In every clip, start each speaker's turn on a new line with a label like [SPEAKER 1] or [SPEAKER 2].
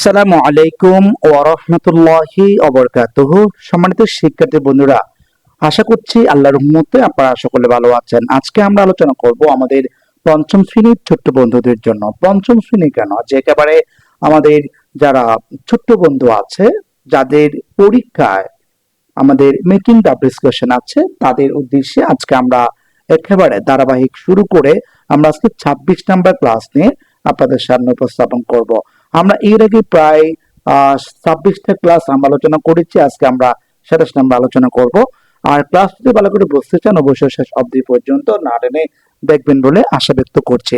[SPEAKER 1] আসসালামু আলাইকুম ওয়া রাহমাতুল্লাহি ওয়া বারাকাতুহু। সম্মানিত শিক্ষার্থী বন্ধুরা, আশা করছি আল্লাহর রহমতে আপনারা সকলে ভালো আছেন। আজকে আমরা আলোচনা করব আমাদের পঞ্চম শ্রেণীর ছোট্ট বন্ধুদের জন্য। পঞ্চম শ্রেণী কেন, যে একেবারে আমাদের যারা ছোট্ট বন্ধু আছে, যাদের পরীক্ষায় আমাদের মেকিং দ্য ডিসকাশন আছে, তাদের উদ্দেশ্যে আজকে আমরা একেবারে ধারাবাহিক শুরু করে আমরা আজকে 26 নাম্বার ক্লাস নিয়ে আপনাদের সামনে উপস্থাপন করব। আমরা এর আগে প্রায় 26টা ক্লাস আমরা আলোচনা করেছি। আজকে আমরা 27 নাম্বার আলোচনা করব। আর ক্লাস যদি ভালো করে বুঝতে চান, অবশ্যই শেষ অবধি পর্যন্ত না টেনে দেখবেন বলে আশা ব্যক্ত করছি।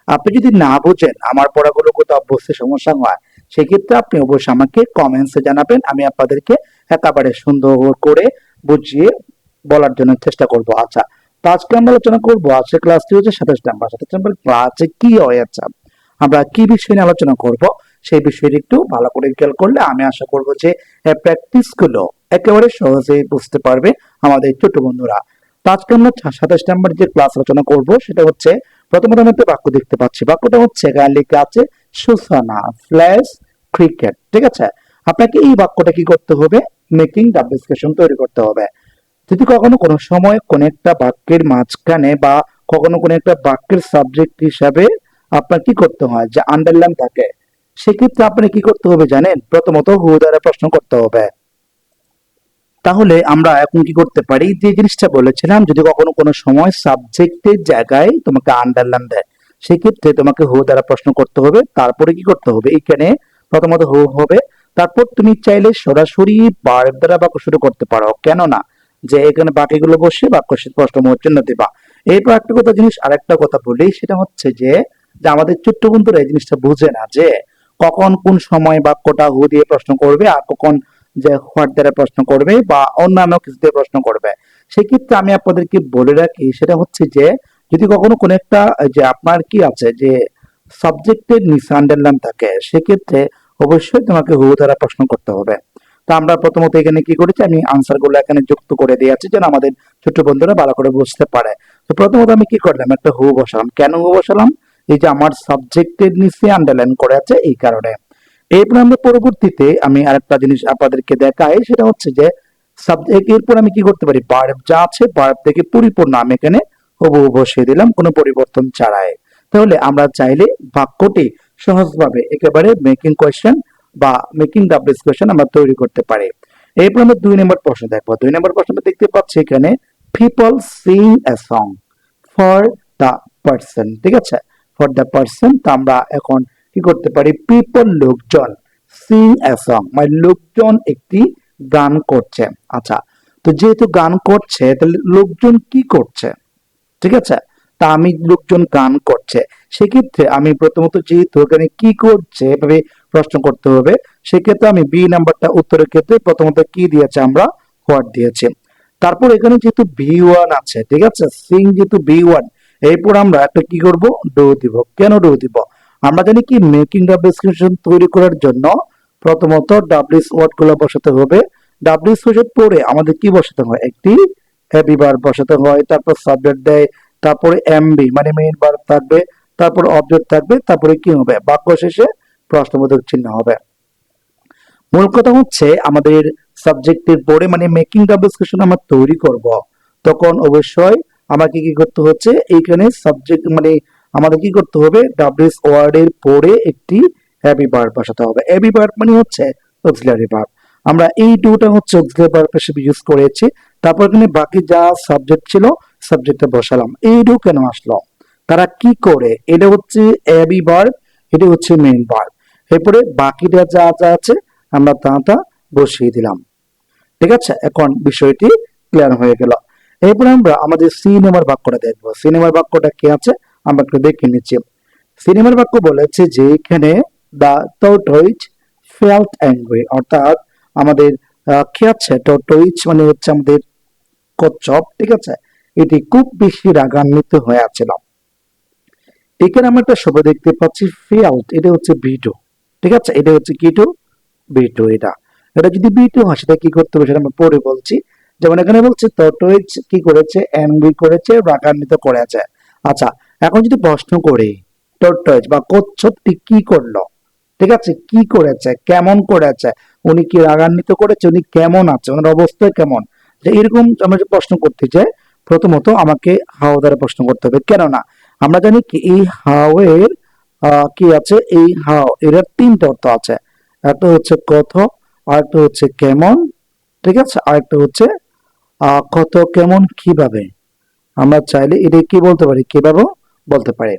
[SPEAKER 1] আপনি যদি না বুঝেন, আমার পড়াগুলো কোথাও বুঝতে সমস্যা হয়, সেক্ষেত্রে আপনি অবশ্যই আমাকে কমেন্টসে জানাবেন। আমি আপনাদেরকে একেবারে সুন্দর করে বুঝিয়ে বলার জন্য চেষ্টা করব। আচ্ছা, তো আজকে আমরা আলোচনা করবো, আজকে ক্লাসটি হচ্ছে 27 নাম্বার। 27 নাম্বার ক্লাসে কি হয়েছে, আমরা কি বিষয় নিয়ে আলোচনা করব, সেই বিষয়টি একটু ভালো করে খেয়াল করলে আমি আশা করব যে প্র্যাকটিস গুলো একেবারে সহজেই বুঝতে পারবে আমাদের ছোট বন্ধুরা। তো আজকে আমরা 27 নাম্বার যে ক্লাস আলোচনা করব সেটা হচ্ছে, প্রথমত আমি একটা বাক্য দেখতে পাচ্ছি। বাক্যটা হচ্ছে, এখানে লেখা আছে সুসানা ফ্ল্যাশ ক্রিকেট। ঠিক আছে, আপনাকে এই বাক্যটা কি করতে হবে, মেকিং দ্য ডিসকাশন তৈরি করতে হবে। যদি কখনো কোনো সময় কোন একটা বাক্যের মাঝখানে বা কখনো কোনো একটা বাক্যের সাবজেক্ট হিসাবে আপনার কি করতে হয়, যে আন্ডারলাইন থাকে, সেক্ষেত্রে আপনি কি করতে হবে জানেন, প্রথমত হু দ্বারা প্রশ্ন করতে হবে। তাহলে আমরা এখন কি করতে পারি, যে জিনিসটা বলেছিলাম, যদি কখনো কোনো সময় সাবজেক্টের জায়গায় তোমাকে আন্ডারলাইন দেয়, সেক্ষেত্রে তোমাকে হু দ্বারা প্রশ্ন করতে হবে। তারপরে কি করতে হবে, এখানে প্রথমত হু হবে, তারপর তুমি চাইলে সরাসরি ভার্ব দ্বারা বাক্য শুরু করতে পারো, কেন না, যে এখানে বাকিগুলো বসে বাক্য প্রশ্নবোধক চিহ্ন দিবা। এরপর একটা কথা জিনিস, আরেকটা কথা বলি, সেটা হচ্ছে যে যে আমাদের ছোট্ট বন্ধুরা এই জিনিসটা বুঝে না, যে কখন কোন সময় বাক্যটা হু দিয়ে প্রশ্ন করবে আর কখন যে হোয়াট দ্বারা প্রশ্ন করবে বা অন্যান্য কিছু দিয়ে প্রশ্ন করবে। সেক্ষেত্রে আমি আপনাদেরকে বলে রাখি, সেটা হচ্ছে যে যদি কখনো কোন একটা যে আপনার কি আছে, যে সাবজেক্টের নিচে আন্ডারলাইন থাকে, সেক্ষেত্রে অবশ্যই তোমাকে হু দ্বারা প্রশ্ন করতে হবে। তো আমরা প্রথমত এখানে কি করেছি, আমি আনসার গুলো এখানে যুক্ত করে দিয়েছি যেন আমাদের ছোট বন্ধুরা ভালো করে বুঝতে পারে। তো প্রথমত আমি কি করলাম, একটা হু বসালাম। কেন হু বসালাম, এই যে আমার সাবজেক্টের নিচে আন্ডারলাইন করে আছে এই কারণে। এরপর আমরা পরবর্তীতে আমি আরেকটা জিনিস আপনাদেরকে দেখাই, সেটা হচ্ছে যে সাবজেক্ট, এরপর আমি কি করতে পারি, ভার্ব যা আছে ভার্ব থেকে পরিপূর্ণ আমি এখানে হুবহু বসিয়ে দিলাম কোনো পরিবর্তন ছাড়াই। তাহলে আমরা চাইলে বাক্যটি সহজভাবে একেবারে মেকিং কোয়েশ্চেন বা মেকিং দ্য ডিসকাশন আমরা তৈরি করতে পারি। এরপর আমরা 2 নম্বর প্রশ্ন দেখবো। 2 নম্বর প্রশ্ন দেখতে পাচ্ছি এখানে, people Singh a song for the person. ঠিক আছে, ফর দ্য পার্সন। তো আমরা এখন কি করতে পারি, পিপল লোকজন, সিং এ সং মানে লোকজন একটি গান করছে। আচ্ছা, তো যেহেতু গান করছে, তাহলে লোকজন কি করছে, ঠিক আছে, তা আমি লোকজন গান করছে, সেক্ষেত্রে আমি প্রথমত যেহেতু এখানে কি করছে এভাবে প্রশ্ন করতে হবে, সেক্ষেত্রে আমি বি নাম্বারটা উত্তরের ক্ষেত্রে প্রথমত কি দিয়েছে, আমরা হোয়াট দিয়েছি। তারপর এখানে যেহেতু ভি ওয়ান আছে, ঠিক আছে, সিং যেহেতু ভি ওয়ান, এরপর আমরা একটা কি করব, ডু দিব। কেন ডু দিব, আমরা জানি কি মেকিং দ্য ডেসক্রিপশন তৈরি করার জন্য প্রথমত ডাব্লিউএস ওয়ার্ড গুলো বসাতে হবে। ডাব্লিউএস বসার পরে আমাদের কি বসাতে হয়, একটি হেভি ভার্ব বসাতে হয়, তারপর সাবজেক্ট দেয়, তারপরে এমবি মানে মেইন ভার্ব থাকবে, তারপর অবজেক্ট থাকবে, তারপরে কি হবে, বাক্য শেষে প্রশ্নবোধক চিহ্ন হবে। মূল কথা হচ্ছে আমাদের সাবজেক্টের পরে মানে মেকিং দ্য ডিসকাশন আমরা তৈরি করব, তখন অবশ্যই আমাকে কি করতে হচ্ছে, এইখানে সাবজেক্ট মানে আমাদের কি করতে হবে, ডাব্লিউএস ওয়ার্ড এর পরে একটি হেভি ভার্ব বসাতে হবে। হেভি ভার্ব মানে হচ্ছে অক্সিলারি ভার্ব। আমরা এই দুটো হচ্ছে অক্সিলারি ভার্ব হিসেবে ইউজ করেছি। তারপর এখানে বাকি যা সাবজেক্ট ছিল সাবজেক্টে বসালাম। এই ডু কেন আসলো, তারা কি করে, এটা হচ্ছে হেভি ভার্ব, এটা হচ্ছে মেইন ভার্ব। এরপরে বাকিটা যা যা আছে আমরা তা বসিয়ে দিলাম। ঠিক আছে, এখন বিষয়টি ক্লিয়ার হয়ে গেল। এরপর আমরা আমাদের সিনেমার বাক্যটা দেখবো। সিনেমার বাক্যটা কি আছে আমরা একটু দেখে নিচ্ছি। সিনেমার বাক্য বলেছে যে এখানে দা টর্টয়েজ ফেল্ট অ্যাংরি, অর্থাৎ আমাদের কি আছে, টর্টয়েজ মানে হচ্ছে আমাদের কচ্ছপ, ঠিক আছে, এটি খুব বেশি রাগান্বিত হয়ে আছিল। এখানে আমরা একটা শব্দ দেখতে পাচ্ছি ফেল্ট, এটা হচ্ছে বিটু। ঠিক আছে, এটা হচ্ছে কিটু, বিটু। এটা এটা যদি বিটু হয় সেটা কি করতে হবে সেটা আমরা পরে বলছি। যেমন এখানে বলছে টর্টয়েজ কি করেছে, অ্যাংরি করেছে, রাগান্বিত করেছে। আচ্ছা, এখন যদি প্রশ্ন করি টর্টয়েজ বা কচ্ছপটি কি করলো, ঠিক আছে, কি করেছে, কেমন করেছে, উনি কি রাগান্বিত করেছে, উনি কেমন আছে, ওনার অবস্থা কেমন, যে এরকম আমরা যে প্রশ্ন করতে চাই, প্রথমত আমাকে হাউ দ্বারা প্রশ্ন করতে হবে। কেননা আমরা জানি কি এই হাউ এর কি আছে, এই হাউ এর তিনটা অর্থ আছে। একটা হচ্ছে কত, আরেকটা হচ্ছে কেমন, ঠিক আছে, আরেকটা হচ্ছে কত, কেমন, কিভাবে। আমরা চাইলে এটা কি বলতে পারি, কিভাবে বলতে পারি।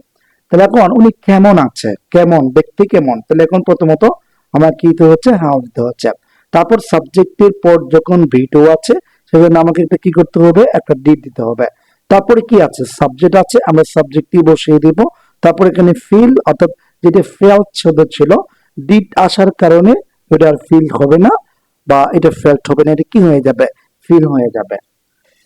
[SPEAKER 1] তাহলে এখন উনি কেমন আছে, কেমন ব্যক্তি, কেমন, তাহলে এখন প্রথমত আমার কি দিতে হচ্ছে, হাউ দিতে হচ্ছে। তারপর সাবজেক্টের পর যখন ভিটো আছে সেজন্য আমাকে একটা কি করতে হবে, একটা ডিড দিতে হবে। তারপরে কি আছে, সাবজেক্ট আছে, আমরা সাবজেক্টই বসিয়ে দিব। তারপর এখানে ফিল, অর্থাৎ যেটা ফেল্ট শব্দ ছিল, ডিড আসার কারণে এটা আর ফিল হবে না বা এটা ফেল্ট হবে না, এটা কি হয়ে যাবে, ফিল হয়ে যাবে।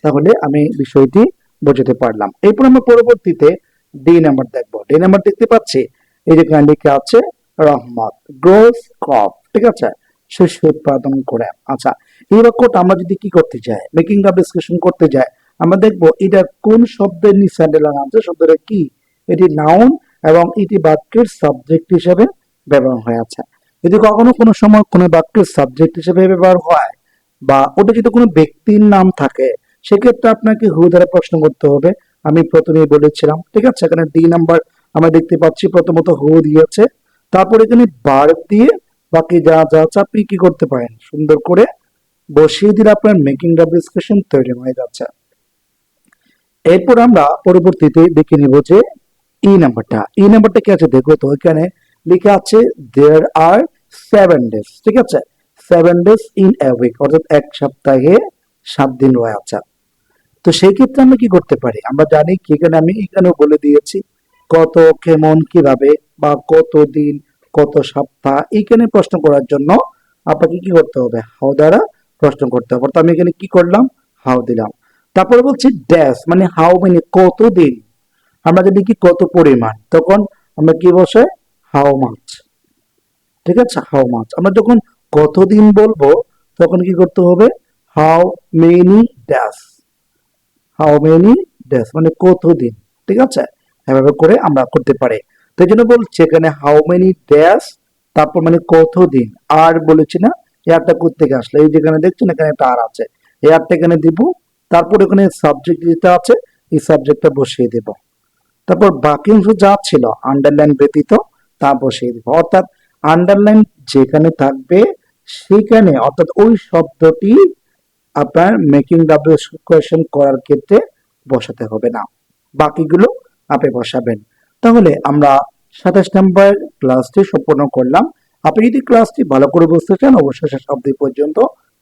[SPEAKER 1] তাহলে আমি বিষয়টি বোঝাতে পারলাম। এরপর আমরা পরবর্তীতে ডি নাম্বার দেখবো। ডি নাম্বার দেখতে পাচ্ছি এই যে লেখা আছে রহমত গ্রোস ক্রপ, ঠিক আছে, শস্য উৎপাদন করে। আচ্ছা, এই বাক্যটা আমরা যদি কি করতে চাই, মেকিং দ্য ডিসকাশন করতে যাই, আমরা দেখবো এটা কোন শব্দের নিচে আন্ডারলাইন আছে, শব্দটা কি, এটি নাউন এবং এটি বাক্যের সাবজেক্ট হিসেবে ব্যবহার হয়ে আছে। যদি কখনো কোনো সময় কোনো বাক্যের সাবজেক্ট হিসেবে ব্যবহার হয় বা ওটা যদি কোনো ব্যক্তির নাম থাকে, সেক্ষেত্রে আপনাকে হু দ্বারা প্রশ্ন করতে হবে। আমি প্রথমেই বলেছিলাম, ঠিক আছে, এখানে ডি নাম্বার আমরা দেখতে পাচ্ছি, প্রথমত হু দিয়েছে, তারপর এখানে ভার্ব দিয়ে বাকি যা যা আছে আপনি কি করতে পারেন, সুন্দর করে বসিয়ে দিলে আপনার মেকিং দ্য ডিসকাশন তৈরি হয়ে যাচ্ছে। এরপর আমরা পরবর্তীতে দেখে নিব যে ই নাম্বারটা কি আছে, দেখো তো এখানে লেখা আছে দেয়ার আর 7 days, ঠিক আছে, 7 days ইন এ উইক, অর্থাৎ এক সপ্তাহে 7 দিন রয়েছে। তো সেই ক্ষেত্রে আমরা কি করতে পারি, আমরা জানি কি এখানে আমি এখানেও বলে দিয়েছি কত, কেমন, কিভাবে বা কত দিন, কত সপ্তাহ, এইখানে প্রশ্ন করার জন্য আপনাকে কি করতে হবে, হাউ দ্বারা প্রশ্ন করতে হবে। তো আমি এখানে কি করলাম, হাউ দিলাম। তারপরে বলছি ড্যাশ, মানে হাউ মানে কত দিন, আমরা যদি কি কত পরিমাণ, তখন আমরা কি বসে, হাউ মাছ, ঠিক আছে, হাউ মাছ। আমরা যখন কতদিন বলবো তখন কি করতে হবে, how many dash, how many days মানে কতদিন, ঠিক আছে, এভাবে করে আমরা করতে পারি। তো এই জন্য বলছি এখানে হাউ মেনি ডেজ, তারপর মানে কতদিন, আর বলেছি না, এয়ারটা কোত্থেকে আসলে, এই যেখানে দেখছেন এখানে একটা আর আছে, এয়ারটা এখানে দিব, তারপর এখানে সাবজেক্ট যেটা আছে এই সাবজেক্টটা বসিয়ে দেব, তারপর বাকি অংশ যা ছিল আন্ডারলাইন ব্যতীত তা বসিয়ে দিব। অর্থাৎ আন্ডারলাইন যেখানে থাকবে সেখানে, অর্থাৎ ওই শব্দটি আপনার মেকিং ডাব্লিউ কোয়েশ্চেন করার ক্ষেত্রে বসাতে হবে না, বাকিগুলো আপনি বসাবেন। তাহলে আমরা 27 নম্বর ক্লাসটি সম্পূর্ণ করলাম। আপনি যদি ক্লাসটি ভালো করে বুঝতে চান অবশ্যই শেষ অবধি পর্যন্ত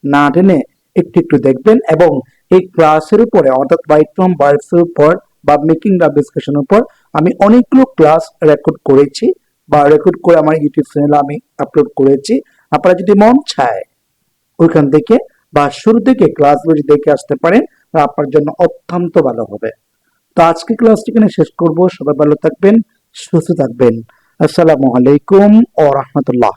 [SPEAKER 1] না টেনে একটু একটু দেখবেন, এবং এই ক্লাসের উপরে অর্থাৎ রাইট ফ্রম ভার্বস এর উপর বা মেকিং দ্য ডিসকাশনের উপর আমি অনেকগুলো ক্লাস রেকর্ড করেছি বা রেকর্ড করে আমার ইউটিউব চ্যানেলে আমি আপলোড করেছি। আপনারা যদি মন চায় ওইখান থেকে বা শুরু থেকে ক্লাসগুলি দেখে আসতে পারেন, আপনার জন্য অত্যন্ত ভালো হবে। তো আজকে ক্লাসটি এখানে শেষ করব। সবাই ভালো থাকবেন, সুস্থ থাকবেন। আসসালামু আলাইকুম ওয়া রাহমাতুল্লাহ।